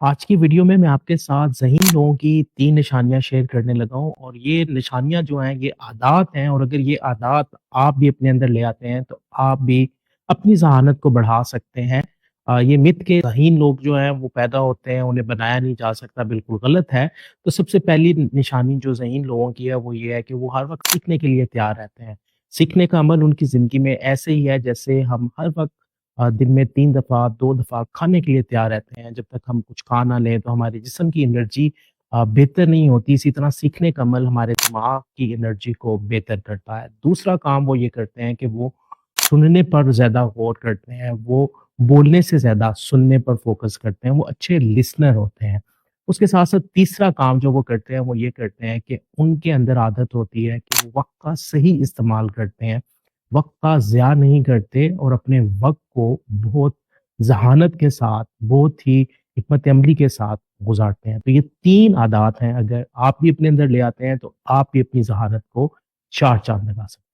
आज की वीडियो में मैं आपके साथ ज़हीन लोगों की 3 निशानियाँ शेयर करने लगा हूँ और ये निशानियाँ जो हैं ये आदात हैं और अगर ये आदात आप भी अपने अंदर ले आते हैं तो आप भी अपनी ज़हानत को बढ़ा सकते हैं। ये मिथ के ज़हीन लोग जो हैं वो पैदा होते हैं, उन्हें बनाया नहीं जा सकता, बिल्कुल गलत है। तो सबसे पहली निशानी जो ज़हीन लोगों की है वो ये है कि वो हर वक़्त सीखने के लिए तैयार रहते हैं। सीखने का अमल उनकी ज़िंदगी में ऐसे ही है जैसे हम हर वक़्त दिन में 3 दफ़ा, 2 दफ़ा खाने के लिए तैयार रहते हैं। जब तक हम कुछ खा ना लें तो हमारे जिस्म की एनर्जी बेहतर नहीं होती। इसी तरह सीखने का अमल हमारे दिमाग की एनर्जी को बेहतर करता है। दूसरा काम वो ये करते हैं कि वो सुनने पर ज़्यादा गौर करते हैं, वो बोलने से ज़्यादा सुनने पर फ़ोकस करते हैं, वो अच्छे लिसनर होते हैं। उसके साथ-साथ तीसरा काम जो वो करते हैं, वो ये करते हैं कि उनके अंदर आदत होती है कि वो वक़्त का सही इस्तेमाल करते हैं। वक़्त का ज़िया नहीं करते और अपने वक़्त को बहुत ज़हानत के साथ, बहुत ही हिकमत अमली के साथ गुज़ारते हैं। तो ये 3 आदात हैं, अगर आप भी अपने अंदर ले आते हैं, तो आप भी अपनी ज़हानत को चार चाँद लगा सकते हैं।